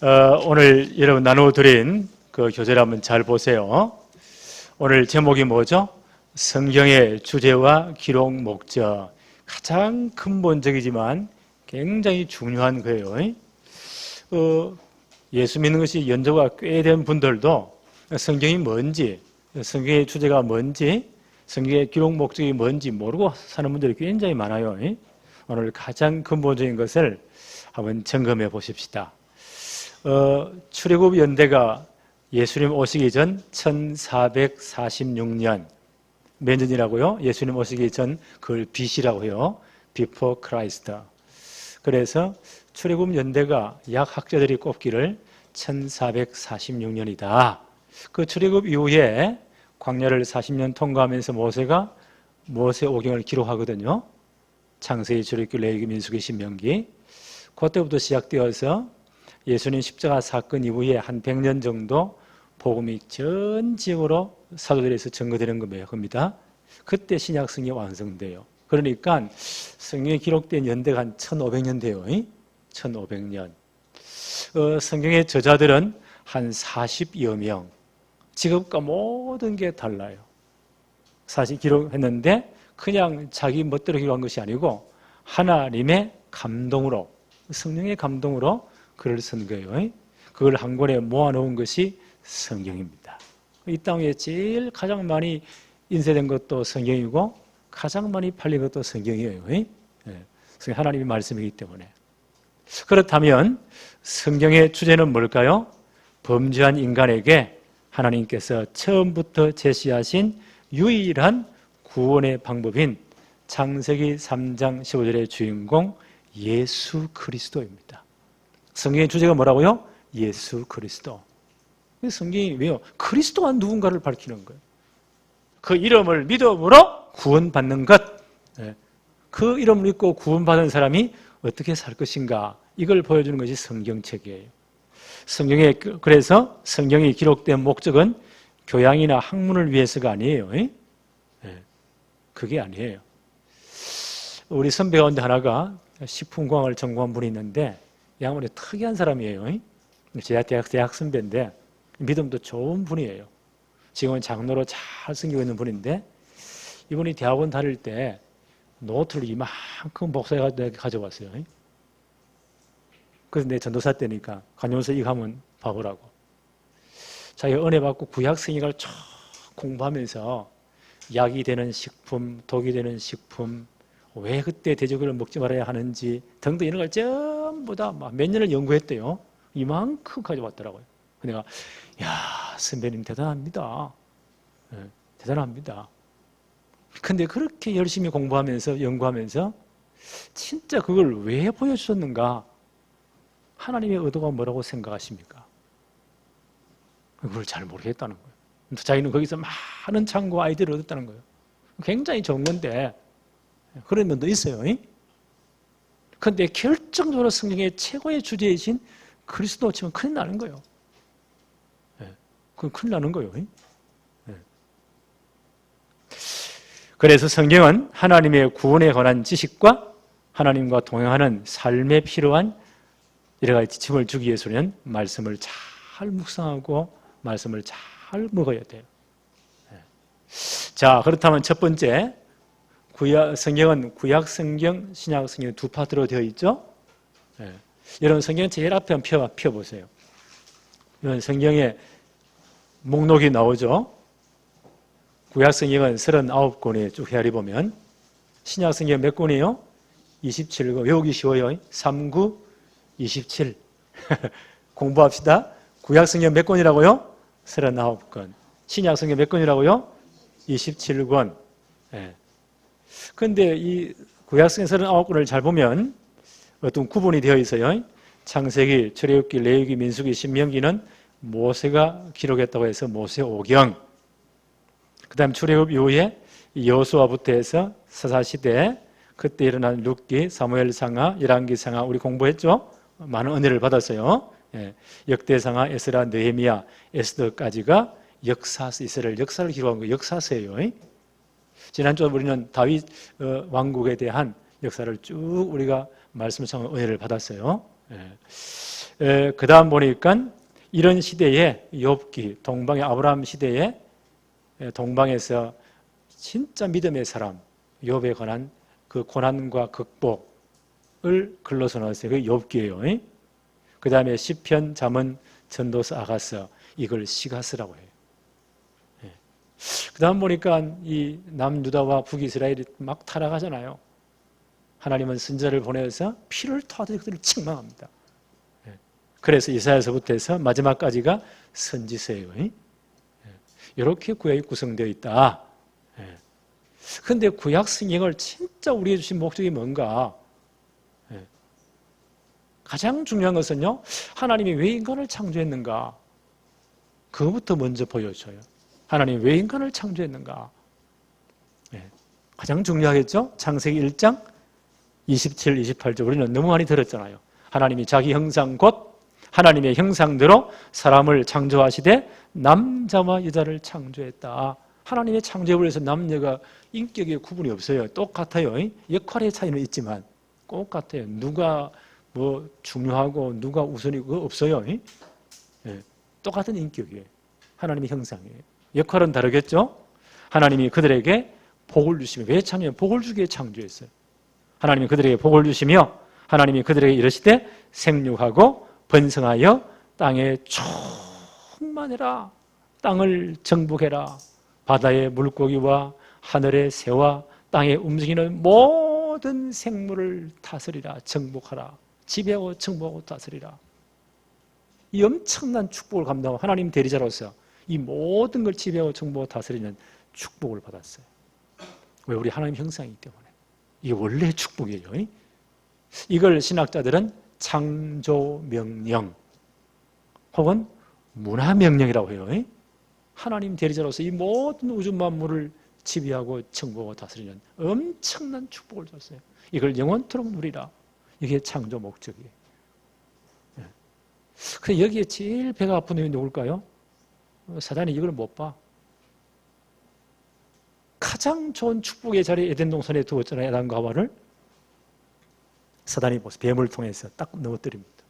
오늘 여러분 나눠드린 그 교재를 한번 잘 보세요. 오늘 제목이 뭐죠? 성경의 주제와 기록 목적. 가장 근본적이지만 굉장히 중요한 거예요. 예수 믿는 것이 연조가 꽤 된 분들도 성경이 뭔지, 성경의 주제가 뭔지, 성경의 기록 목적이 뭔지 모르고 사는 분들이 굉장히 많아요. 오늘 가장 근본적인 것을 한번 점검해 보십시다. 출애굽 연대가 예수님 오시기 전 1446년 몇 년이라고요? 예수님 오시기 전 그걸 BC라고 해요. Before Christ. 그래서 출애굽 연대가 약 학자들이 꼽기를 1446년이다. 그 출애굽 이후에 광야를 40년 통과하면서 모세가 모세오경을 기록하거든요. 창세기, 출애굽기, 레위기, 민수기, 신명기. 그때부터 시작되어서 예수님 십자가 사건 이후에 한 100년 정도 복음이 전 지역으로 사도들에서 전거되는 겁니다. 그때 신약 성경이 완성돼요. 그러니까 성경에 기록된 연대가 한 1500년 돼요. 1500년. 성경의 저자들은 한 40여 명. 직업과 모든 게 달라요. 사실 기록했는데 그냥 자기 멋대로 기록한 것이 아니고 하나님의 감동으로, 성령의 감동으로 글을 쓴 거예요. 그걸 한 권에 모아놓은 것이 성경입니다. 이 땅에 제일 가장 많이 인쇄된 것도 성경이고 가장 많이 팔린 것도 성경이에요. 하나님의 말씀이기 때문에. 그렇다면 성경의 주제는 뭘까요? 범죄한 인간에게 하나님께서 처음부터 제시하신 유일한 구원의 방법인 창세기 3장 15절의 주인공 예수 그리스도입니다. 성경의 주제가 뭐라고요? 예수 그리스도. 성경이 왜요? 그리스도가 누군가를 밝히는 거예요. 그 이름을 믿음으로 구원받는 것. 그 이름을 믿고 구원받은 사람이 어떻게 살 것인가. 이걸 보여주는 것이 성경책이에요. 그래서 성경이 기록된 목적은 교양이나 학문을 위해서가 아니에요. 그게 아니에요. 우리 선배 가운데 하나가 식품공학을 전공한 분이 있는데 양반이 특이한 사람이에요. 대학 선배인데 믿음도 좋은 분이에요. 지금은 장로로 잘 섬기고 있는 분인데 이분이 대학원 다닐 때 노트를 이만큼 복사해 가져왔어요. 그래서 내 전도사 때니까 관용서 이거 한번 봐보라고. 자기가 은혜 받고 구약 성경을 쭉 공부하면서 약이 되는 식품, 독이 되는 식품, 왜 그때 돼지고기를 먹지 말아야 하는지 등등 이런 걸 전부 다 몇 년을 연구했대요. 이만큼 가져왔더라고요. 내가 야 선배님 대단합니다. 대단합니다. 근데 그렇게 열심히 공부하면서 연구하면서 진짜 그걸 왜 보여주셨는가? 하나님의 의도가 뭐라고 생각하십니까? 그걸 잘 모르겠다는 거예요. 자기는 거기서 많은 참고 아이디어를 얻었다는 거예요. 굉장히 좋은 건데 그런 면도 있어요. 그런데 결정적으로 성경의 최고의 주제이신 그리스도 치면 큰일 나는 거예요. 그건 큰일 나는 거예요. 그래서 성경은 하나님의 구원에 관한 지식과 하나님과 동행하는 삶에 필요한 여러 가지 지침을 주기 위해서는 말씀을 잘 묵상하고 말씀을 잘 먹어야 돼요. 자, 그렇다면 첫 번째, 성경은 구약 성경, 신약 성경 두 파트로 되어 있죠. 여러분 성경 제일 앞에 한번 펴보세요. 이건 성경에 목록이 나오죠. 구약 성경은 39권에 쭉 헤아려 보면 신약 성경 몇 권이에요? 27권. 외우기 쉬워요. 39, 27. 공부합시다. 구약 성경 몇 권이라고요? 39권. 신약 성경 몇 권이라고요? 27권. 그런데 이 구약 성경 39권을 잘 보면 어떤 구분이 되어 있어요. 창세기, 출애굽기, 레위기, 민수기, 신명기는 모세가 기록했다고 해서 모세오경. 그 다음 출애굽 이후에 여호수아부터 해서 사사시대, 그때 일어난 룻기, 사무엘상하, 열왕기상하 우리 공부했죠? 많은 은혜를 받았어요. 역대상하, 에스라, 느헤미야, 에스더까지가 이스라엘 역사를 기록한 거 역사서예요. 지난주에 우리는 다윗 왕국에 대한 역사를 쭉 우리가 말씀을 통해 은혜를 받았어요. 그 다음 보니까 이런 시대에 욥기, 동방의 아브라함 시대에 동방에서 진짜 믿음의 사람 욥에 관한 그 고난과 극복을 글로서 넣었어요. 그게 욥기예요. 그 다음에 시편, 잠언, 전도서, 아가서 이걸 시가서라고 해요. 그 다음 보니까 이 남유다와 북이스라엘이 막 타락하잖아요. 하나님은 선지자를 보내서 피를 토하듯이 그들을 책망합니다. 그래서 이사야서부터 해서 마지막까지가 선지서예요. 이렇게 구약이 구성되어 있다. 그런데 구약 성경을 진짜 우리에게 주신 목적이 뭔가? 가장 중요한 것은요, 하나님이 왜 인간을 창조했는가? 그것부터 먼저 보여줘요. 하나님이 왜 인간을 창조했는가? 가장 중요하겠죠? 창세기 1장 27, 28절 우리는 너무 많이 들었잖아요. 하나님이 자기 형상 곧 하나님의 형상대로 사람을 창조하시되 남자와 여자를 창조했다. 하나님의 창조에 의해서 남녀가 인격의 구분이 없어요. 똑같아요. 역할의 차이는 있지만 똑같아요. 누가 뭐 중요하고 누가 우선이고 그거 없어요. 똑같은 인격이에요. 하나님의 형상이에요. 역할은 다르겠죠? 하나님이 그들에게 복을 주시며, 왜 창조해요? 복을 주기에 창조했어요. 하나님이 그들에게 복을 주시며 하나님이 그들에게 이르시되 생육하고 번성하여 땅에 충만해라. 땅을 정복해라. 바다의 물고기와 하늘의 새와 땅에 움직이는 모든 생물을 다스리라. 정복하라. 지배하고 정복하고 다스리라. 이 엄청난 축복을 감당하고 하나님 대리자로서 이 모든 걸 지배하고 정복하고 다스리는 축복을 받았어요. 왜? 우리 하나님 형상이기 때문에. 이게 원래 축복이에요. 이걸 신학자들은 창조명령 혹은 문화명령이라고 해요. 하나님 대리자로서 이 모든 우주 만물을 지배하고 정복하고 다스리는 엄청난 축복을 줬어요. 이걸 영원토록 누리라. 이게 창조 목적이에요. 그런데 여기에 제일 배가 아픈 놈이 누굴까요? 사단이 이걸 못 봐. 가장 좋은 축복의 자리에 에덴 동산에 두었잖아요. 아담과 하와를. 사단이 뱀을 통해서 딱 넘어뜨립니다.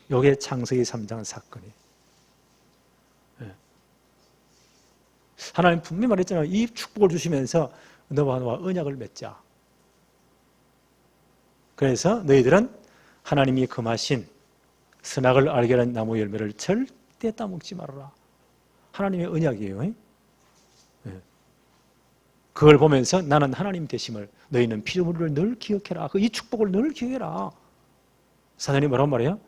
이게 창세기 3장 사건이에요. 하나님 분명히 말했잖아요. 이 축복을 주시면서 너와 나와 언약을 맺자. 그래서 너희들은 하나님이 금하신 선악을 알게 하는 나무 열매를 절대 따먹지 말아라. 하나님의 언약이에요. 그걸 보면서 나는 하나님 되심을, 너희는 피조물을 늘 기억해라. 이 축복을 늘 기억해라. 사단이 뭐라고 말해요?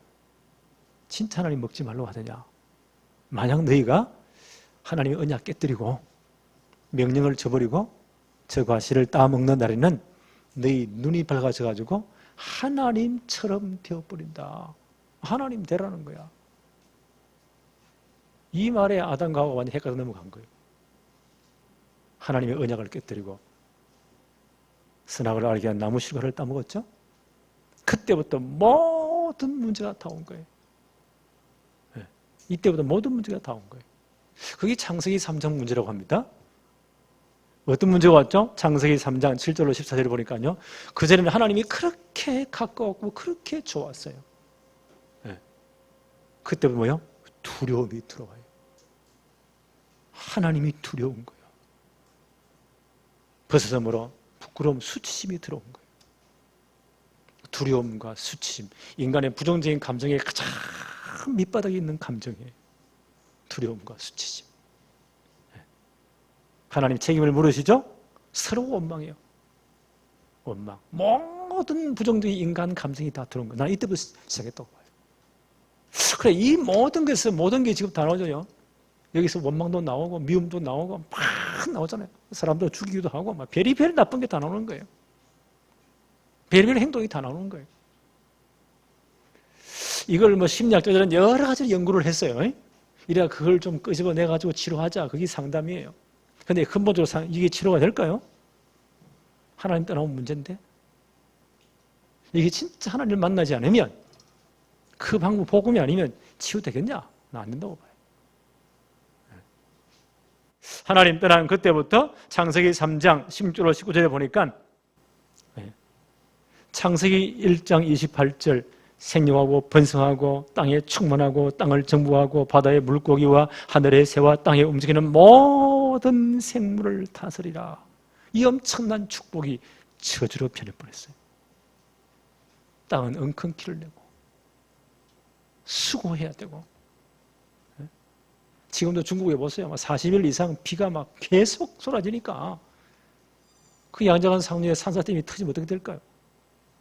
진짜 하나님 먹지 말라고 하더냐. 만약 너희가 하나님의 언약 깨뜨리고 명령을 저버리고 저 과실을 따먹는 날에는 너희 눈이 밝아져가지고 하나님처럼 되어버린다. 하나님 되라는 거야. 이 말에 아담과 하와가 완전히 헷갈려 넘어간 거예요. 하나님의 언약을 깨뜨리고 선악을 알게 한 나무 실과를 따먹었죠. 그때부터 모든 문제가 다 온 거예요. 이때부터 모든 문제가 다 온 거예요. 그게 창세기 3장 문제라고 합니다. 어떤 문제가 왔죠? 창세기 3장 7절로 14절을 보니까요. 그전에는 하나님이 그렇게 가까웠고 그렇게 좋았어요. 그때부터 뭐요? 두려움이 들어와요. 하나님이 두려운 거예요. 버섯으로 부끄러움, 수치심이 들어온 거예요. 두려움과 수치심, 인간의 부정적인 감정의 가장 밑바닥에 있는 감정이에요. 두려움과 수치심. 하나님 책임을 물으시죠? 서로 원망해요. 원망. 모든 부정적인 인간 감정이 다 들어온 거예요. 난 이때부터 시작했다고 봐요. 그래, 이 모든 것에서 모든 게 지금 다 나오죠. 여기서 원망도 나오고 미움도 나오고 막 나오잖아요. 사람도 죽이기도 하고 막 베리베리 나쁜 게 다 나오는 거예요. 베리베리 행동이 다 나오는 거예요. 이걸 뭐 심리학자들은 여러 가지 연구를 했어요. 이래야 그걸 좀 끄집어내가지고 치료하자. 그게 상담이에요. 근데 근본적으로 이게 치료가 될까요? 하나님 떠나온 문제인데. 이게 진짜 하나님을 만나지 않으면 그 방법 복음이 아니면 치유되겠냐? 안 된다고 봐요. 하나님 떠난 그때부터 창세기 3장 16절로 19절에 보니까 창세기 1장 28절 생육하고 번성하고 땅에 충만하고 땅을 정부하고 바다의 물고기와 하늘의 새와 땅에 움직이는 모든 생물을 다스리라. 이 엄청난 축복이 저주로 변해버렸어요. 땅은 엉겅퀴를 내고 수고해야 되고. 지금도 중국에 보세요. 40일 이상 비가 막 계속 쏟아지니까 그 양자간 상류에 산사댐이 터지면 어떻게 될까요?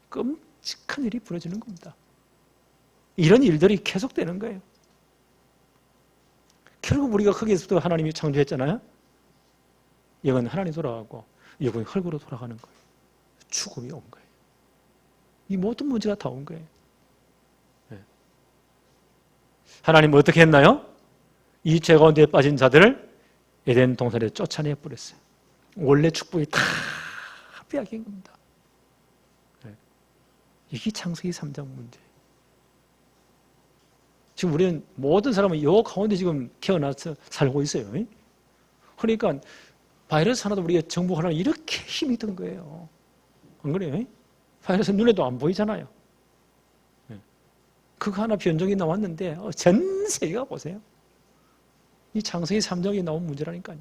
끔찍한 일이 벌어지는 겁니다. 이런 일들이 계속되는 거예요. 결국 우리가 거기에서부터 하나님이 창조했잖아요. 영은 하나님 돌아가고 영은 흙으로 돌아가는 거예요. 죽음이 온 거예요. 이 모든 문제가 다 온 거예요. 하나님은 어떻게 했나요? 이 죄 가운데 빠진 자들을 에덴 동산에 쫓아내 버렸어요. 원래 축복이 다 빼앗긴 겁니다. 이게 창세기 3장 문제예요. 지금 우리는 모든 사람은 이 가운데 지금 태어나서 살고 있어요. 그러니까 바이러스 하나도 우리가 정복하려면 이렇게 힘이 든 거예요. 안 그래요? 바이러스 눈에도 안 보이잖아요. 그거 하나 변종이 나왔는데 전 세계가 보세요. 이 창세기 3장에 나온 문제라니까요.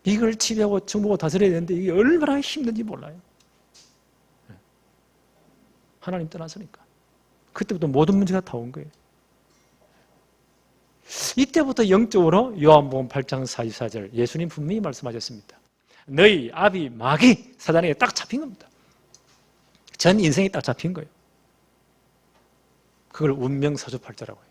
이걸 치료하고 정복하고 다스려야 되는데 이게 얼마나 힘든지 몰라요. 하나님 떠나서니까. 그때부터 모든 문제가 다 온 거예요. 이때부터 영적으로 요한복음 8장 44절 예수님 분명히 말씀하셨습니다. 너희 아비 마귀 사단에게 딱 잡힌 겁니다. 전 인생이 딱 잡힌 거예요. 그걸 운명사주팔자라고 해요.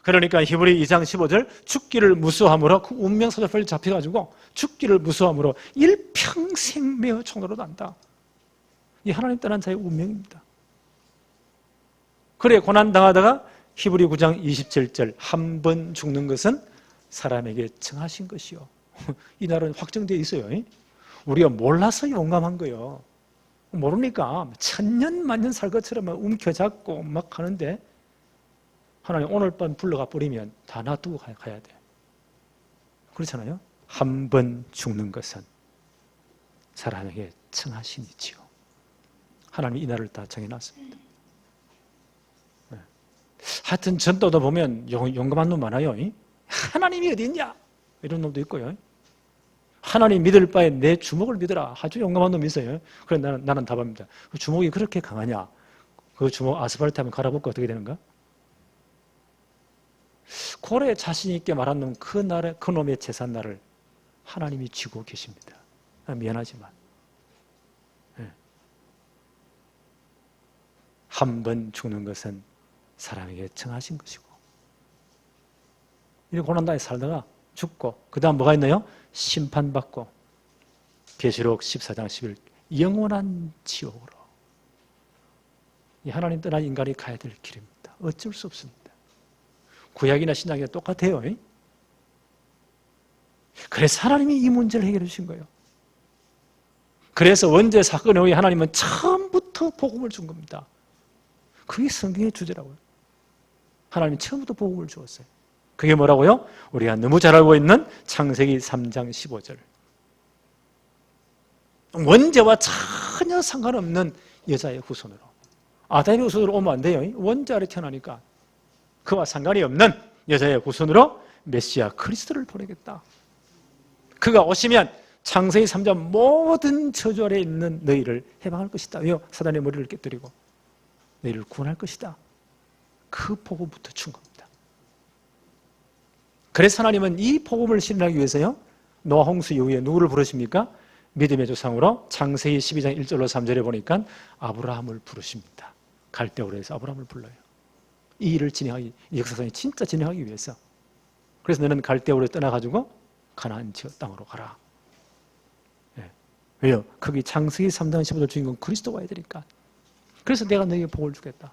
그러니까 히브리 2장 15절 죽기를 무수함으로 그 운명사주팔자 잡혀가지고 죽기를 무수함으로 일평생 매어 총으로 난다. 이 하나님 떠난 자의 운명입니다. 그래 고난당하다가 히브리 9장 27절 한 번 죽는 것은 사람에게 정하신 것이요. 이 날은 확정되어 있어요. 우리가 몰라서 용감한 거예요. 모르니까 천년 만년 살 것처럼 움켜잡고 막 하는데 하나님 오늘 밤 불러가 버리면 다 놔두고 가야 돼. 그렇잖아요. 한 번 죽는 것은 사람에게 정하신 이지요. 하나님이 이 날을 다 정해놨습니다. 하여튼 전도도 보면 용감한 놈 많아요. 하나님이 어디 있냐? 이런 놈도 있고요. 하나님 믿을 바에 내 주먹을 믿어라. 아주 용감한 놈이 있어요. 그래 나는 답합니다. 그 주먹이 그렇게 강하냐? 그 주먹 아스팔트 하면 갈아붙고 어떻게 되는가? 고래 자신 있게 말한 놈 그 놈의 제삿날을 하나님이 쥐고 계십니다. 미안하지만 한 번 죽는 것은 사람에게 정하신 것이고 이 고난당에 살다가 죽고 그 다음 뭐가 있나요? 심판받고 계시록 14장 11 영원한 지옥으로 이 하나님 떠난 인간이 가야 될 길입니다. 어쩔 수 없습니다. 구약이나 신약이나 똑같아요. 그래서 하나님이 이 문제를 해결해 주신 거예요. 그래서 원죄 사건 후에 하나님은 처음부터 복음을 준 겁니다. 그게 성경의 주제라고요. 하나님이 처음부터 복음을 주었어요. 그게 뭐라고요? 우리가 너무 잘 알고 있는 창세기 3장 15절. 원죄와 전혀 상관없는 여자의 후손으로. 아담의 후손으로 오면 안 돼요. 원죄 아래 태어나니까. 그와 상관이 없는 여자의 후손으로 메시아 그리스도를 보내겠다. 그가 오시면 창세기 3장 모든 저주 아래 있는 너희를 해방할 것이다. 왜요? 사단의 머리를 깨뜨리고 너희를 구원할 것이다. 그 복음부터 준 겁니다. 그래서 하나님은 이 복음을 실현하기 위해서요. 노아 홍수 이후에 누구를 부르십니까? 믿음의 조상으로 창세기 12장 1절로 3절에 보니까 아브라함을 부르십니다. 갈대오로 해서 아브라함을 불러요. 이 일을 진행하기, 이 역사상에 진짜 진행하기 위해서. 그래서 너는 갈대오로 떠나가지고 가나안 지역 땅으로 가라. 왜요? 거기 창세기 3장 15절 주인공 그리스도가 와야 되니까. 그래서 내가 너에게 복을 주겠다.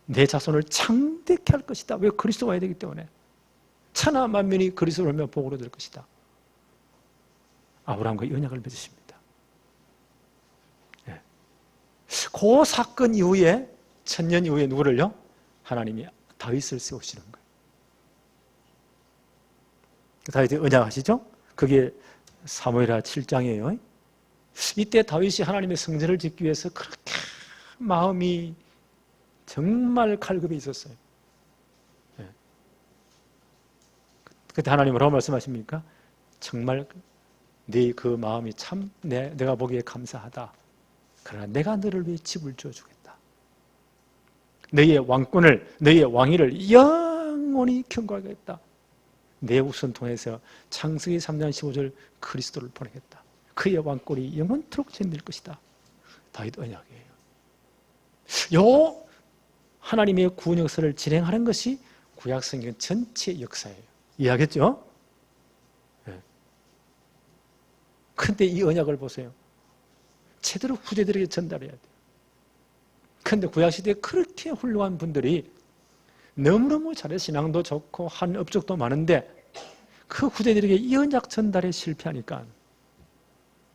내 자손을 창대케 할 것이다. 왜? 그리스도가 와야 되기 때문에. 천하 만민이 그리스도를 알며 복으로 될 것이다. 아브라함과 언약을 맺으십니다. 그 사건 이후에 천년 이후에 누구를요? 하나님이 다윗을 세우시는 거예요. 다윗이 언약하시죠? 그게 사무엘하 7장이에요. 이때 다윗이 하나님의 성전을 짓기 위해서 그렇게 마음이 정말 갈급해 있었어요. 그때 하나님은 뭐라고 말씀하십니까? 정말 네 그 마음이 참 내가 보기에 감사하다. 그러나 내가 너를 위해 집을 지어주겠다. 너의 왕권을, 너의 왕위를 영원히 경고하겠다. 내 후손 통해서 창세기 3장 15절 그리스도를 보내겠다. 그의 왕권이 영원토록 전될 것이다. 다윗 언약이에요. 요 하나님의 구원 역사를 진행하는 것이 구약 성경 전체 역사예요. 이해하겠죠? 그런데 이 언약을 보세요. 제대로 후대들에게 전달해야 돼요. 그런데 구약시대에 그렇게 훌륭한 분들이 너무너무 잘해 신앙도 좋고 한 업적도 많은데 그 후대들에게 이 언약 전달에 실패하니까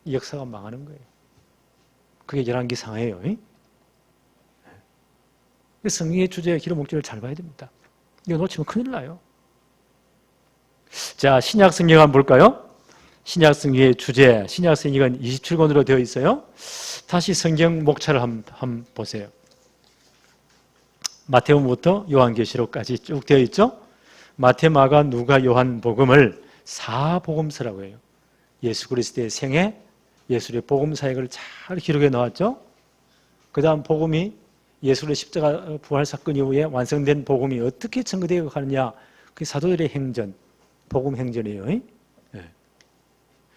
이 역사가 망하는 거예요. 그게 열왕기상이에요. 성경의 주제와 기록 목적을 잘 봐야 됩니다. 이거 놓치면 큰일 나요. 자, 신약 성경 한번 볼까요? 신약 성경의 주제, 신약 성경은 27권으로 되어 있어요. 다시 성경 목차를 한번 보세요. 마태복음부터 요한계시록까지 쭉 되어 있죠. 마태, 마가, 누가, 요한 복음을 사복음서라고 해요. 예수 그리스도의 생애, 예수의 복음 사역을 잘 기록해 놓았죠. 그 다음 복음이 예수의 십자가 부활 사건 이후에 완성된 복음이 어떻게 증거되어 가느냐, 그게 사도들의 행전, 복음 행전이에요.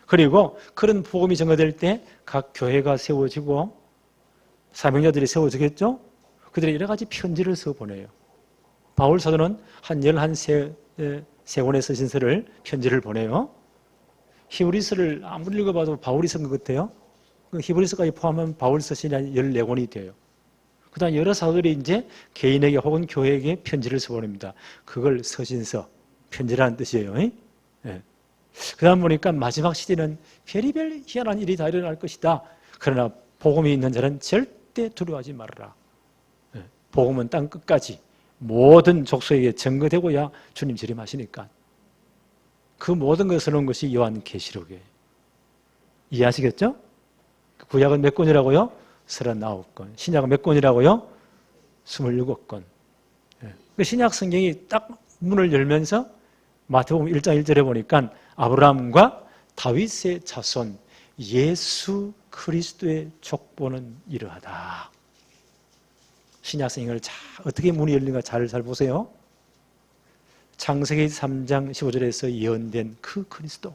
그리고 그런 복음이 증거될 때 각 교회가 세워지고 사명자들이 세워지겠죠. 그들이 여러 가지 편지를 써 보내요. 바울 사도는 한 11권의 서신서를 편지를 보내요. 히브리서를 아무리 읽어봐도 바울이 쓴 것 같아요. 그 히브리서까지 포함하면 바울 서신이 한 14권이 돼요. 그 다음 여러 사도들이 이제 개인에게 혹은 교회에게 편지를 써보냅니다. 그걸 서신서, 편지라는 뜻이에요. 그 다음 보니까 마지막 시대는 별의별 희한한 일이 다 일어날 것이다. 그러나 복음이 있는 자는 절대 두려워하지 말아라. 복음은 땅 끝까지 모든 족속에게 증거되고야 주님 재림하시니까. 그 모든 것을 넣은 것이 요한계시록이에요. 이해하시겠죠? 구약은 몇 권이라고요? 39권. 신약은 몇 권이라고요? 27권. 신약 성경이 딱 문을 열면서 마태복음 1장 1절에 보니까 아브라함과 다윗의 자손 예수 그리스도의 족보는 이러하다. 신약 성경을 어떻게 문이 열린가 잘 보세요. 창세기 3장 15절에서 예언된 그 그리스도는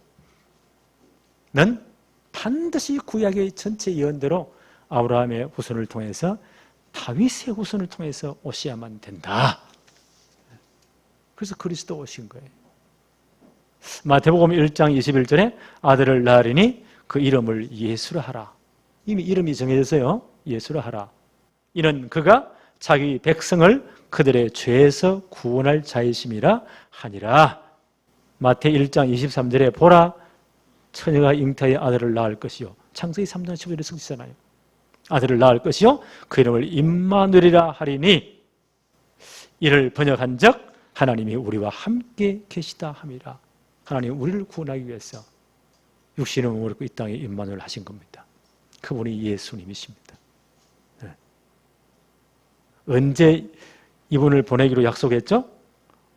반드시 구약의 전체 예언대로 아브라함의 후손을 통해서 다윗의 후손을 통해서 오셔야만 된다. 그래서 그리스도 오신 거예요. 마태복음 1장 21절에 아들을 낳으리니 그 이름을 예수라 하라. 이미 이름이 정해졌어요. 예수라 하라. 이는 그가 자기 백성을 그들의 죄에서 구원할 자이심이라 하니라. 마태 1장 23절에 보라 처녀가 잉태의 아들을 낳을 것이요. 창세기 3장 15절에 쓰시잖아요. 아들을 낳을 것이요 그 이름을 임마누엘이라 하리니 이를 번역한 적 하나님이 우리와 함께 계시다 함이라. 하나님이 우리를 구원하기 위해서 육신의 몸을 입고 이 땅에 임마누엘 하신 겁니다. 그분이 예수님이십니다. 네. 언제 이분을 보내기로 약속했죠?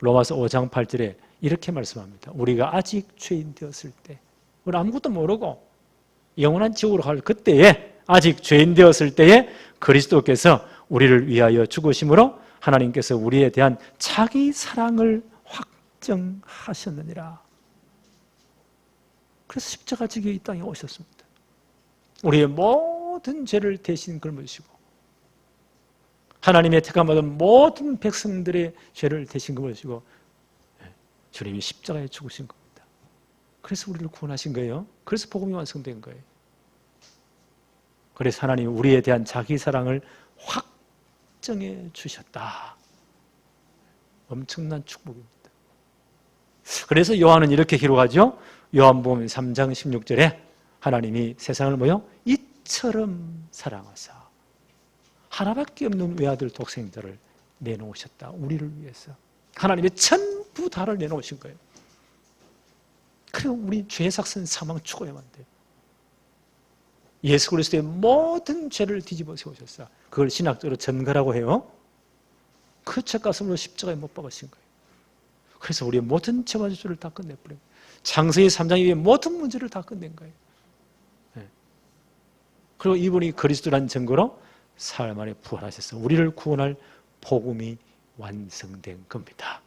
로마서 5장 8절에 이렇게 말씀합니다. 우리가 아직 죄인 되었을 때, 우리 아무것도 모르고 영원한 지옥으로 갈 그때에, 아직 죄인 되었을 때에 그리스도께서 우리를 위하여 죽으심으로 하나님께서 우리에 대한 자기 사랑을 확정하셨느니라. 그래서 십자가 지기에 이 땅에 오셨습니다. 우리의 모든 죄를 대신 짊으시고 하나님의 택함받은 모든 백성들의 죄를 대신 짊으시고 주님이 십자가에 죽으신 겁니다. 그래서 우리를 구원하신 거예요. 그래서 복음이 완성된 거예요. 그래서 하나님이 우리에 대한 자기 사랑을 확정해 주셨다. 엄청난 축복입니다. 그래서 요한은 이렇게 기록하죠. 요한복음 3장 16절에 하나님이 세상을 뭐요? 이처럼 사랑하사 하나밖에 없는 외아들 독생자를 내놓으셨다. 우리를 위해서. 하나님의 전부 다를 내놓으신 거예요. 그리고 우리 죄의 삭선 사망 죽어야만 돼요. 예수 그리스도의 모든 죄를 뒤집어 세우셨어. 그걸 신학적으로 전가라고 해요. 그 죄값으로 십자가에 못 박으신 거예요. 그래서 우리의 모든 죄와 죄를 다 끝내버린 거예요. 창세기 3장 이후에 모든 문제를 다 끝낸 거예요. 네. 그리고 이분이 그리스도라는 증거로 사흘 만에 부활하셔서 우리를 구원할 복음이 완성된 겁니다.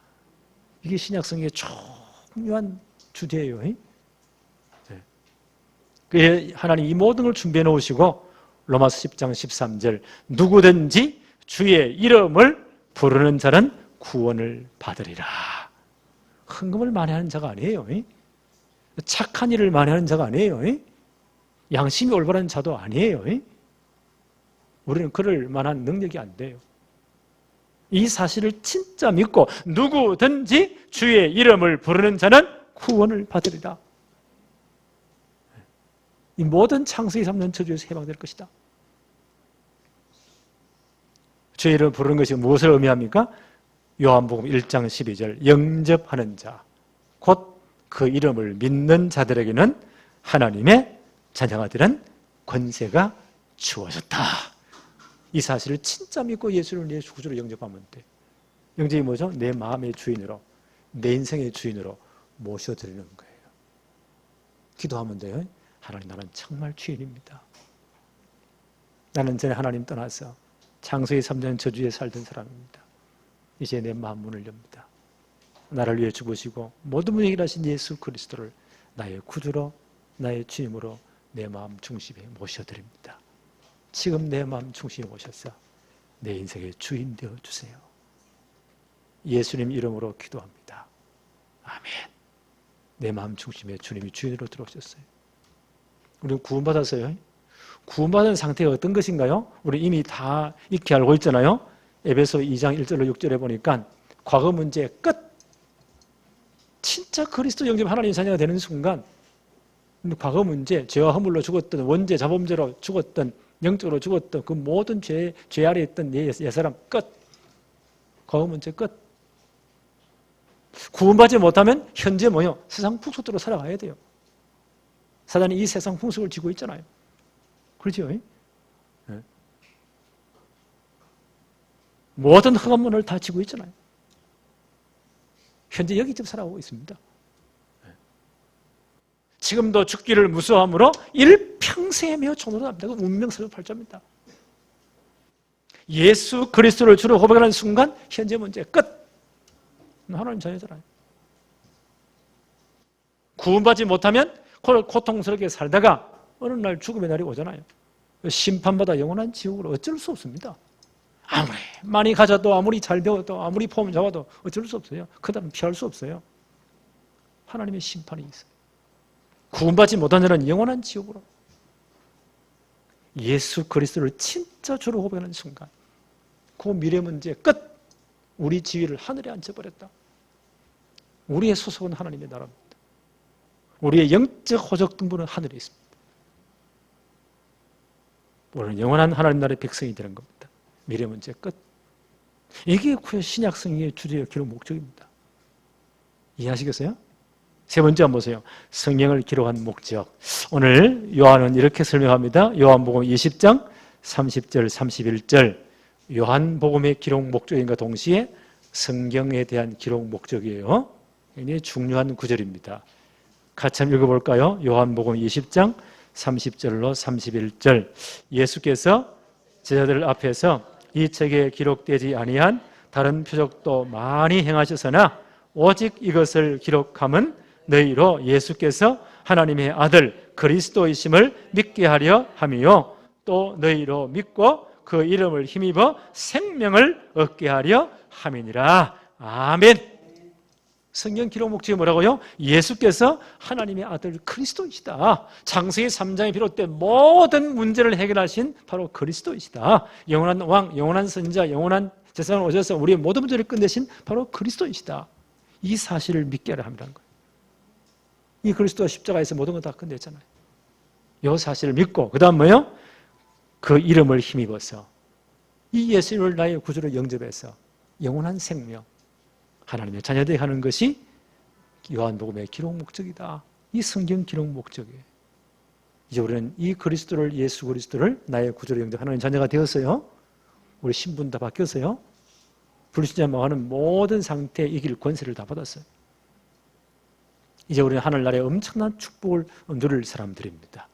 이게 신약성경의 중요한 주제예요. 네. 그래서 하나님 이 모든 걸 준비해 놓으시고 로마서 10장 13절 누구든지 주의 이름을 부르는 자는 구원을 받으리라. 헌금을 많이 하는 자가 아니에요. 착한 일을 많이 하는 자가 아니에요. 양심이 올바른 자도 아니에요. 우리는 그럴 만한 능력이 안 돼요. 이 사실을 진짜 믿고 누구든지 주의 이름을 부르는 자는 구원을 받으리라. 이 모든 창세기 3년 저주에서 해방될 것이다. 주의 이름을 부르는 것이 무엇을 의미합니까? 요한복음 1장 12절 영접하는 자, 곧 그 이름을 믿는 자들에게는 하나님의 자녀가 되는 권세가 주어졌다. 이 사실을 진짜 믿고 예수를 내 구주로 영접하면 돼. 영접이 뭐죠? 내 마음의 주인으로, 내 인생의 주인으로 모셔드리는 거예요. 기도하면 돼요. 하나님, 나는 정말 주인입니다. 나는 전에 하나님 떠나서 창세기 3년 저주에 살던 사람입니다. 이제 내 마음 문을 엽니다. 나를 위해 죽으시고 모든 분을 해결하신 예수 그리스도를 나의 구주로, 나의 주님으로 내 마음 중심에 모셔드립니다. 지금 내 마음 중심에 모셔서 내 인생의 주인 되어주세요. 예수님 이름으로 기도합니다. 아멘. 내 마음 중심에 주님이 주인으로 들어오셨어요. 우리는 구원받았어요. 구원받은 상태가 어떤 것인가요? 우리 이미 다 익히 알고 있잖아요. 에베소 2장 1절로 6절에 보니까 과거 문제 끝. 진짜 그리스도 영접 하나님의 자녀가 되는 순간 과거 문제, 죄와 허물로 죽었던 원죄, 자범죄로 죽었던 영적으로 죽었던 그 모든 죄 아래에 있던 옛사람 끝. 과거 문제 끝. 구원받지 못하면 현재 뭐요? 세상 풍속대로 살아가야 돼요. 사단이 이 세상 풍속을 쥐고 있잖아요. 그렇죠? 네. 모든 흑암문을 다 쥐고 있잖아요. 현재 여기 지금 살아가고 있습니다. 지금도 죽기를 무서워함으로 일평생에 매어 종로로 합니다. 그 운명스러운 팔자입니다. 예수 그리스도를 주로 고백하는 순간 현재 문제 끝. 하나님 자녀잖아요. 구원받지 못하면 고통스럽게 살다가 어느 날 죽음의 날이 오잖아요. 심판받아 영원한 지옥으로 어쩔 수 없습니다. 아무리 많이 가져도 아무리 잘 배워도 아무리 폼 잡아도 어쩔 수 없어요. 그다음 피할 수 없어요. 하나님의 심판이 있어요. 구원받지 못한 자는 영원한 지옥으로. 예수 그리스도를 진짜 주로 고백하는 순간 그 미래 문제 끝. 우리 지위를 하늘에 앉혀버렸다. 우리의 소속은 하나님의 나라입니다. 우리의 영적 호적 등본은 하늘에 있습니다. 우리는 영원한 하나님 나라의 백성이 되는 겁니다. 미래 문제 끝. 이게 신약 성경의 주제의 기록 목적입니다. 이해하시겠어요? 세 번째 한번 보세요. 성경을 기록한 목적. 오늘 요한은 이렇게 설명합니다. 요한복음 20장 30절 31절 요한복음의 기록 목적인과 동시에 성경에 대한 기록 목적이에요. 굉장히 중요한 구절입니다. 같이 한번 읽어볼까요? 요한복음 20장 30절로 31절 예수께서 제자들 앞에서 이 책에 기록되지 아니한 다른 표적도 많이 행하셨으나 오직 이것을 기록함은 너희로 예수께서 하나님의 아들 그리스도이심을 믿게 하려 함이요 또 너희로 믿고 그 이름을 힘입어 생명을 얻게 하려 함이니라. 아멘. 성경 기록 목적이 뭐라고요? 예수께서 하나님의 아들 그리스도이시다. 창세기 3장에 비롯된 모든 문제를 해결하신 바로 그리스도이시다. 영원한 왕, 영원한 선지자, 영원한 제사장으로 오셔서 우리의 모든 문제를 끝내신 바로 그리스도이시다. 이 사실을 믿게 하려 함이라는 거예요. 이 그리스도가 십자가에서 모든 걸 다 끝냈잖아요. 이 사실을 믿고 그 다음 뭐예요? 그 이름을 힘입어서 이 예수님을 나의 구주로 영접해서 영원한 생명, 하나님의 자녀되게 하는 것이 요한복음의 기록 목적이다. 이 성경 기록 목적이에요. 이제 우리는 이 그리스도를, 예수 그리스도를 나의 구주로 영접한 하나님 자녀가 되었어요. 우리 신분 다 바뀌었어요. 불신자망하는 모든 상태에 이길 권세를 다 받았어요. 이제 우리는 하늘나라의 엄청난 축복을 누릴 사람들입니다.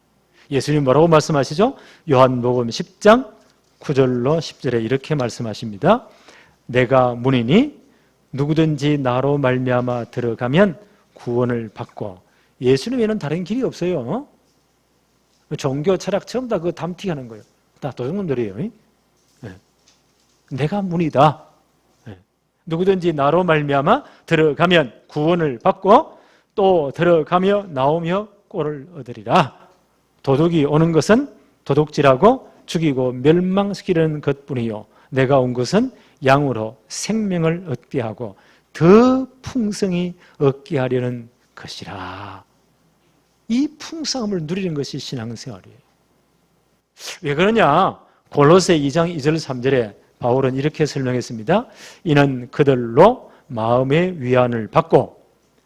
예수님 뭐라고 말씀하시죠? 요한복음 10장 9절로 10절에 이렇게 말씀하십니다. 내가 문이니 누구든지 나로 말미암아 들어가면 구원을 받고. 예수님에는 다른 길이 없어요. 종교 철학 처음 다 그 담튀하는 거예요. 다 도둑놈들이에요. 네. 내가 문이다. 네. 누구든지 나로 말미암아 들어가면 구원을 받고 또 들어가며 나오며 꼴을 얻으리라. 도둑이 오는 것은 도둑질하고 죽이고 멸망시키는 것뿐이요 내가 온 것은 양으로 생명을 얻게 하고 더 풍성히 얻게 하려는 것이라. 이 풍성함을 누리는 것이 신앙생활이에요. 왜 그러냐? 골로새 2장 2절 3절에 바울은 이렇게 설명했습니다. 이는 그들로 마음의 위안을 받고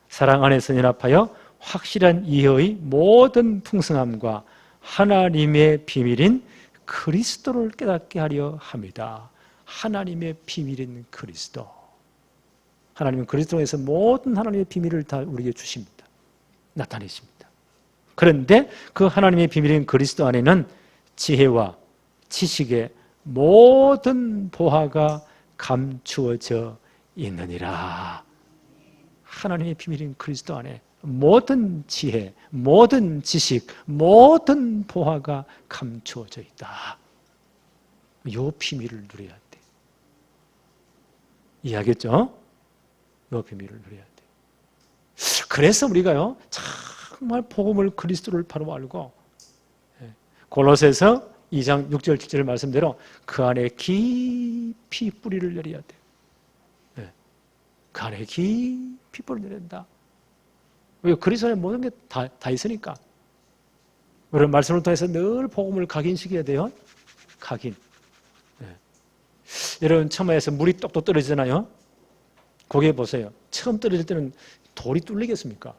사랑 안에서 연합하여 확실한 이해의 모든 풍성함과 하나님의 비밀인 그리스도를 깨닫게 하려 합니다. 하나님의 비밀인 그리스도. 하나님은 그리스도에서 모든 하나님의 비밀을 다 우리에게 주십니다. 나타내십니다. 그런데 그 하나님의 비밀인 그리스도 안에는 지혜와 지식의 모든 보화가 감추어져 있느니라. 하나님의 비밀인 그리스도 안에 모든 지혜, 모든 지식, 모든 보화가 감추어져 있다. 이 비밀을 누려야 돼. 이해하겠죠? 이 비밀을 누려야 돼. 그래서 우리가요, 정말 복음을 그리스도를 바로 알고 골로새서 2장 6절 7절 말씀대로 그 안에 깊이 뿌리를 내려야 돼. 그 안에 깊이 뿌리를 내린다. 왜? 그리스도 안에 모든 게 다 있으니까. 우리는 말씀을 통해서 늘 복음을 각인시켜야 돼요. 각인. 여러분 처음에서 물이 똑똑 떨어지잖아요. 거기에 보세요. 처음 떨어질 때는 돌이 뚫리겠습니까?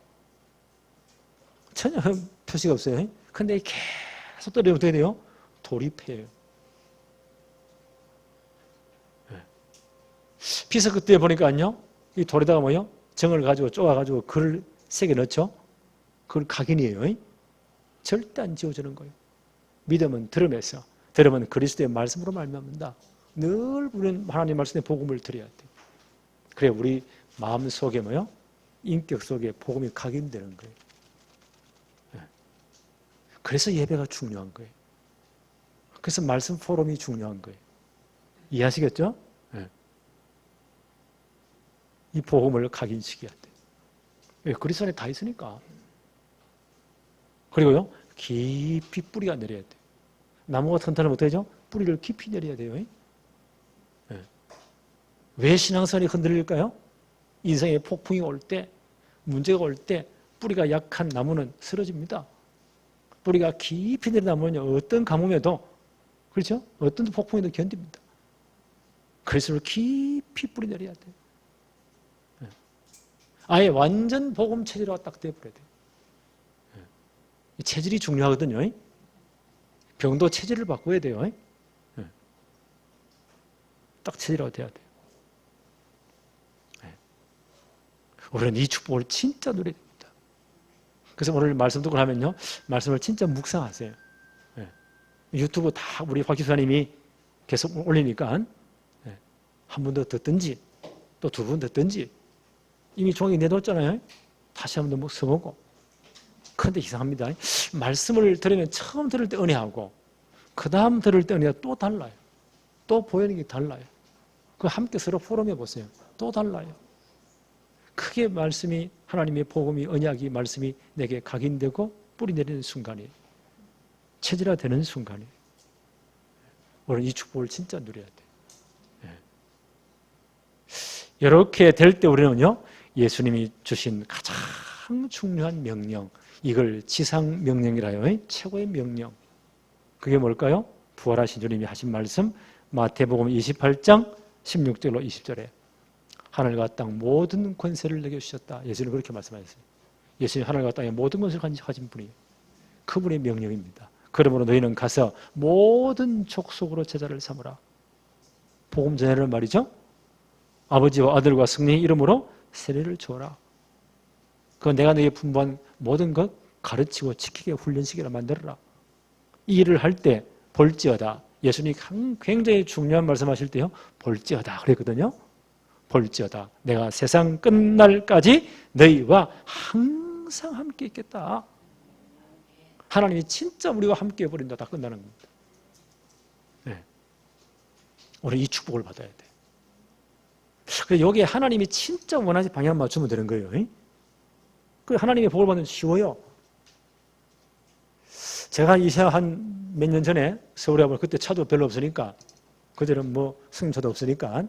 전혀 표시가 없어요. 근데 계속 떨어지면 어떻게 돼요? 돌이 패요. 피서 그때 보니까요, 이 돌에다가 뭐요? 정을 가지고 쪼아가지고 글을 세게 넣죠? 그걸 각인이에요. 절대 안 지워지는 거예요. 믿음은 들음에서, 들음은 그리스도의 말씀으로 말미암는다. 늘 우리는 하나님 말씀의 복음을 드려야 돼. 그래 우리 마음 속에 뭐요? 인격 속에 복음이 각인되는 거예요. 그래서 예배가 중요한 거예요. 그래서 말씀 포럼이 중요한 거예요. 이해하시겠죠? 이 복음을 각인시켜야 돼. 그리스도 안에 다 있으니까. 그리고요, 깊이 뿌리가 내려야 돼. 나무가 튼튼하면 어떻게 되죠? 뿌리를 깊이 내려야 돼요. 왜 신앙생활이 흔들릴까요? 인생의 폭풍이 올 때, 문제가 올 때 뿌리가 약한 나무는 쓰러집니다. 뿌리가 깊이 내려나면 어떤 가뭄에도, 그렇죠? 어떤 폭풍에도 견딥니다. 그리스도를 깊이 뿌리 내려야 돼요. 아예 완전 복음 체질화가 딱 돼버려야 돼요. 체질이 중요하거든요. 병도 체질을 바꿔야 돼요. 딱 체질화가 돼야 돼요. 우리는 이 축복을 진짜 누려야 됩니다. 그래서 오늘 말씀 듣고 하면요, 말씀을 진짜 묵상하세요. 유튜브 다 우리 박 기사님이 계속 올리니까 한 번 더 듣든지 또 두 번 듣든지 이미 종이 내놓았잖아요. 다시 한 번 더 써보고. 그런데 이상합니다. 말씀을 들으면 처음 들을 때 은혜하고 그 다음 들을 때 은혜가 또 달라요. 또 보이는 게 달라요. 그 함께 서로 포럼해 보세요. 또 달라요. 크게 말씀이 하나님의 복음이 언약이 말씀이 내게 각인되고 뿌리 내리는 순간이에요. 체질화되는 순간이에요. 우리는 이 축복을 진짜 누려야 돼요. 이렇게 될 때 우리는요, 예수님이 주신 가장 중요한 명령, 이걸 지상 명령이라요. 최고의 명령. 그게 뭘까요? 부활하신 주님이 하신 말씀, 마태복음 28장 16절로 20절에 하늘과 땅 모든 권세를 내게 주셨다. 예수님 그렇게 말씀하셨어요. 예수님 하늘과 땅의 모든 것을 가진 분이에요. 그분의 명령입니다. 그러므로 너희는 가서 모든 족속으로 제자를 삼으라. 복음 전하는 말이죠. 아버지와 아들과 성령의 이름으로 세례를 주어라. 그 내가 너희에 분부한 모든 것 가르치고 지키게 훈련시키라 만들어라. 이 일을 할 때 볼지어다. 예수님이 굉장히 중요한 말씀하실 때요. 볼지어다 그랬거든요. 볼지어다. 내가 세상 끝날까지 너희와 항상 함께 있겠다. 하나님이 진짜 우리와 함께 해버린다. 다 끝나는 겁니다. 네. 우리 이 축복을 받아야 돼. 그래서 여기에 하나님이 진짜 원하는 방향 맞추면 되는 거예요. 그 하나님의 복을 받는 게 쉬워요. 제가 이사 한 몇 년 전에 서울에 와서 그때 차도 별로 없으니까 그들은 뭐 승차도 없으니까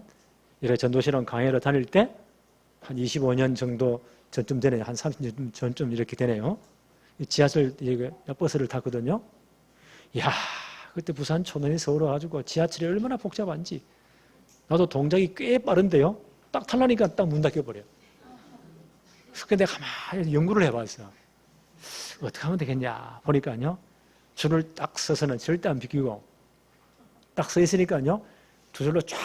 이래 전도신앙 강의를 다닐 때 한 25년 정도 전쯤 되네요. 한 30년 전쯤 이렇게 되네요. 지하철 버스를 탔거든요. 이야, 그때 부산 초원에 서울 와가지고 지하철이 얼마나 복잡한지. 나도 동작이 꽤 빠른데요. 딱 타려니까 딱 문 닫혀버려. 근데 가만히 연구를 해봤어. 어떻게 하면 되겠냐 보니까요. 줄을 딱 서서는 절대 안 비키고 딱 서 있으니까요. 두 줄로 쫙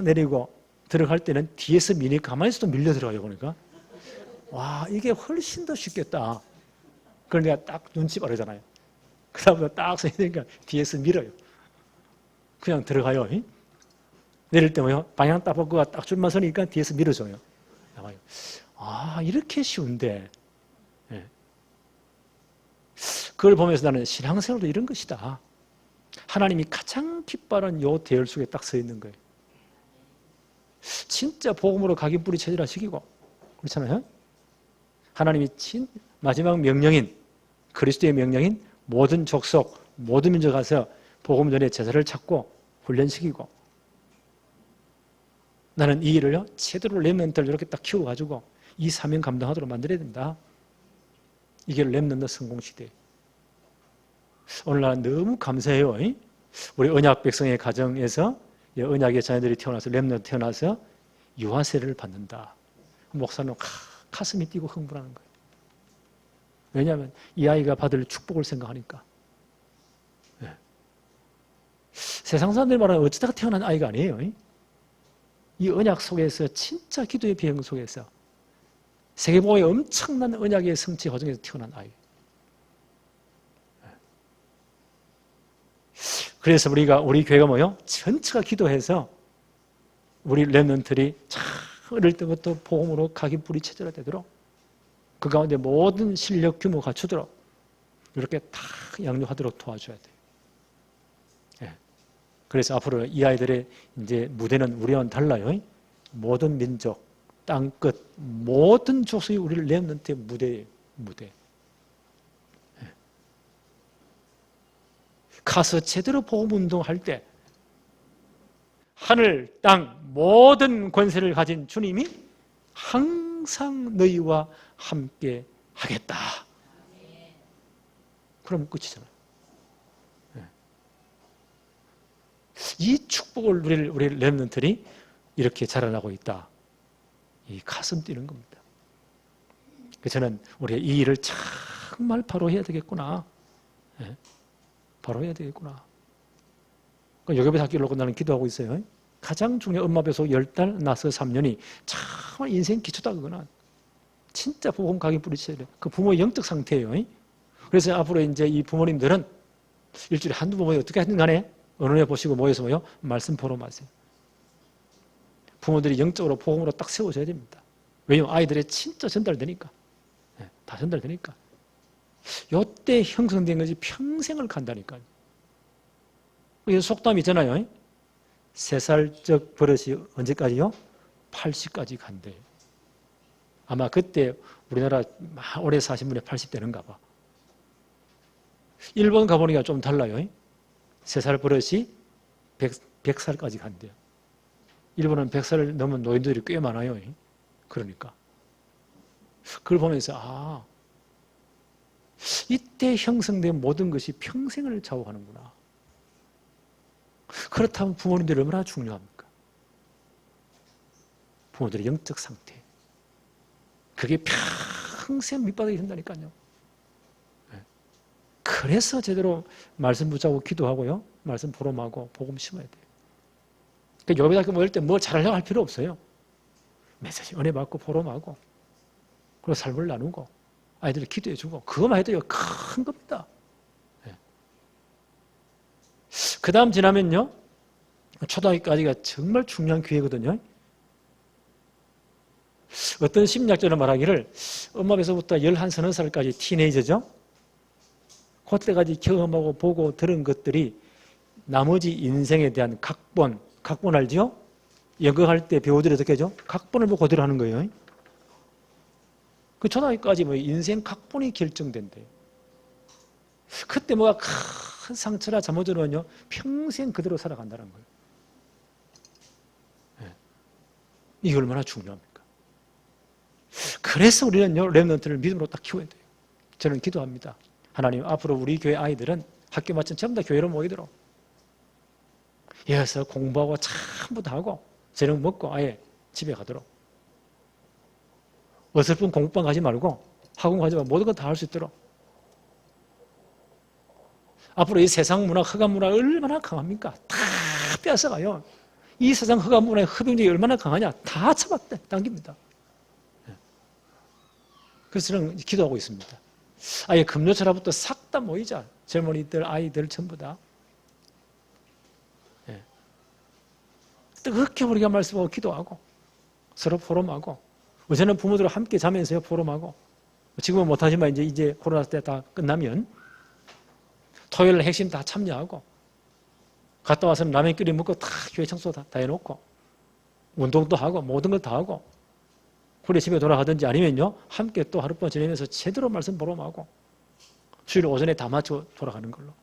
내리고 들어갈 때는 뒤에서 미니까 가만히 있어도 밀려 들어가요. 보니까 와, 이게 훨씬 더 쉽겠다. 그걸 내가 딱 눈치 빠르잖아요. 그 다음에 딱 서 있으니까 뒤에서 밀어요. 그냥 들어가요. 내릴 때 뭐요? 방향 딱 바꾸고 딱 줄만 서니까 뒤에서 밀어줘요. 나와요. 아, 이렇게 쉬운데. 네. 그걸 보면서 나는 신앙생활도 이런 것이다. 하나님이 가장 기뻐하는 요 대열 속에 딱 서 있는 거예요. 진짜 복음으로 각인 뿌리 체질화 시키고 그렇잖아요. 하나님이 마지막 명령인 그리스도의 명령인 모든 족속 모든 민족 가서 복음 전에 제자를 찾고 훈련시키고 나는 이 일을요 제대로 렘넌트를 이렇게 딱 키워가지고 이 사명 감당하도록 만들어야 된다. 이게 렘넌트 성공시대. 오늘 난 너무 감사해요. 우리 언약 백성의 가정에서 언약의 자녀들이 태어나서 렘넌트 태어나서 유아세례를 받는다. 목사는 가슴이 뛰고 흥분하는 거예요. 왜냐하면 이 아이가 받을 축복을 생각하니까. 네. 세상 사람들 말하면 어쩌다가 태어난 아이가 아니에요. 이 언약 속에서 진짜 기도의 비행 속에서 세계복음의 엄청난 언약의 성취 과정에서 태어난 아이. 그래서 우리 교회가 뭐요? 전체가 기도해서 우리 렘넌트들이 참 어릴 때부터 복음으로 각인 뿌리 체질화 되도록 그 가운데 모든 실력 규모 갖추도록 이렇게 다 양육하도록 도와줘야 돼요. 네. 그래서 앞으로 이 아이들의 이제 무대는 우리와는 달라요. 모든 민족, 땅끝, 모든 족속이 우리 렘넌트의 무대예요. 무대. 가서 제대로 복음운동할 때 하늘, 땅 모든 권세를 가진 주님이 항상 너희와 함께 하겠다. 그럼 끝이잖아요. 이 축복을 우리 렘넌트들이 이렇게 자라나고 있다. 이 가슴 뛰는 겁니다. 그래서 저는 우리가 이 일을 정말 바로 해야 되겠구나. 바로 해야 되겠구나. 여기부터 학교를 놓고 나는 기도하고 있어요. 가장 중요한 엄마 뱃속 10달, 나서 3년이 정말 인생 기초다, 그거는. 진짜 복음 각인 뿌리쳐야 돼. 그 부모의 영적 상태예요. 그래서 앞으로 이제 이 부모님들은 일주일에 한두 번 어떻게 하든 간에 어느 날 보시고 모여서 뭐요? 말씀 보러 마세요. 부모들이 영적으로 복음으로 딱 세워줘야 됩니다. 왜냐하면 아이들의 진짜 전달되니까. 다 전달되니까. 요때 형성된 것이 평생을 간다니까요. 속담이 있잖아요. 3살적 버릇이 언제까지요? 80까지 간대요. 아마 그때 우리나라 오래 사신 분이 80 되는가 봐. 일본 가보니까 좀 달라요. 3살 버릇이 100살까지 간대요. 일본은 100살을 넘은 노인들이 꽤 많아요. 그러니까. 그걸 보면서 이때 형성된 모든 것이 평생을 좌우하는구나. 그렇다면 부모님들이 얼마나 중요합니까? 부모들의 영적 상태. 그게 평생 밑바닥이 된다니까요. 그래서 제대로 말씀 붙잡고 기도하고요. 말씀 보름하고 복음 심어야 돼요. 그러니까 예배당교 모일 때 뭐 잘하려고 할 필요 없어요. 메시지 은혜 받고 보름하고 그리고 삶을 나누고 아이들 기도해 주고 그것만 해도 큰 겁니다. 네. 그 다음 지나면요. 초등학교까지가 정말 중요한 기회거든요. 어떤 심리학자는 말하기를 엄마 뱃속부터 11~13살까지 티네이저죠. 그때까지 경험하고 보고 들은 것들이 나머지 인생에 대한 각본 알죠? 연극할 때 배우들이 어떻게 하죠? 각본을 보고 그대로 하는 거예요. 그 초등학교까지 뭐 인생 각본이 결정된대요. 그때 뭐가 큰 상처나 잘못으로는요 평생 그대로 살아간다는 거예요. 네. 이게 얼마나 중요합니까? 그래서 우리는요 렘넌트를 믿음으로 딱 키워야 돼요. 저는 기도합니다. 하나님 앞으로 우리 교회 아이들은 학교 마친 전부 다 교회로 모이도록 여기서 공부하고 전부 다 하고 저녁 먹고 아예 집에 가도록 어설픈 공부방 가지 말고 학원 가지 말고 모든 건 다 할 수 있도록 앞으로 이 세상 문화 흑암 문화 얼마나 강합니까? 다 뺏어가요. 이 세상 흑암 문화의 흡입력이 얼마나 강하냐 다 잡아당깁니다. 그래서 저는 기도하고 있습니다. 아예 금요철화부터 싹 다 모이자. 젊은이들 아이들 전부 다 뜨겁게 우리가 말씀하고 기도하고 서로 포럼하고 어제는 부모들과 함께 자면서요 포럼하고 지금은 못하지만 이제 코로나 때 다 끝나면 토요일 핵심 다 참여하고 갔다 와서는 라면 끓여 먹고 다 교회 청소 다 해놓고 운동도 하고 모든 걸 다 하고 후레 집에 돌아가든지 아니면요 함께 또 하룻밤 지내면서 제대로 말씀 포럼하고 주일 오전에 다 맞춰 돌아가는 걸로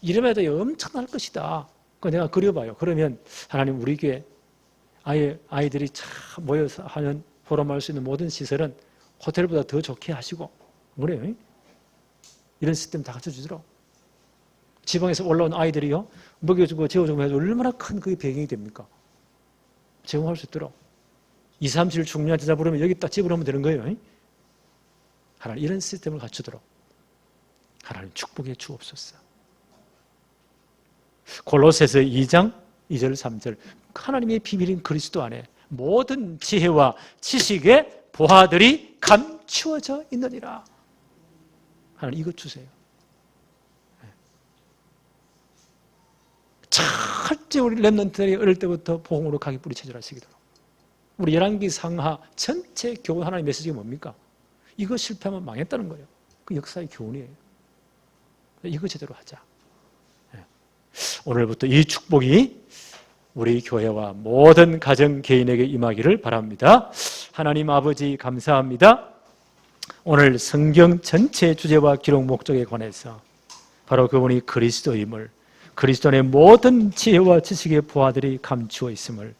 이러면 엄청날 것이다. 내가 그려봐요. 그러면 하나님 우리 교회 아이들이 참 모여서 하는 포럼할 수 있는 모든 시설은 호텔보다 더 좋게 하시고 그래요. 이런 시스템 다 갖춰주도록 지방에서 올라온 아이들이요 먹여주고 재워주고 해도 얼마나 큰 그게 배경이 됩니까? 제공할 수 있도록 2, 3, 7 중요한 제자 부르면 여기 딱 집어넣으면 되는 거예요. 하나님 이런 시스템을 갖추도록 하나님 축복해 주옵소서. 골로새서 2장 2절 3절 하나님의 비밀인 그리스도 안에 모든 지혜와 지식의 보화들이 감추어져 있느니라. 하나님 이것 주세요. 철저히 우리 렘넌트들이 어릴 때부터 복음으로 가기 뿌리 체질하시도록 우리 열왕기 상하 전체 교훈 하나님의 메시지가 뭡니까? 이거 실패하면 망했다는 거예요. 그 역사의 교훈이에요. 이거 제대로 하자. 오늘부터 이 축복이 우리 교회와 모든 가정 개인에게 임하기를 바랍니다. 하나님 아버지 감사합니다. 오늘 성경 전체 주제와 기록 목적에 관해서 바로 그분이 그리스도임을 그리스도 안에 모든 지혜와 지식의 보화들이 감추어 있음을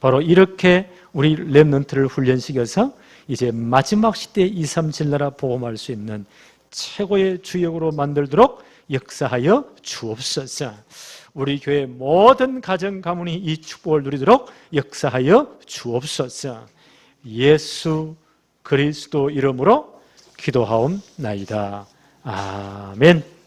바로 이렇게 우리 렘넌트를 훈련시켜서 이제 마지막 시대에 2, 3, 7 나라 복음할 수 있는 최고의 주역으로 만들도록 역사하여 주옵소서. 우리 교회 모든 가정 가문이 이 축복을 누리도록 역사하여 주옵소서. 예수 그리스도 이름으로 기도하옵나이다. 아멘.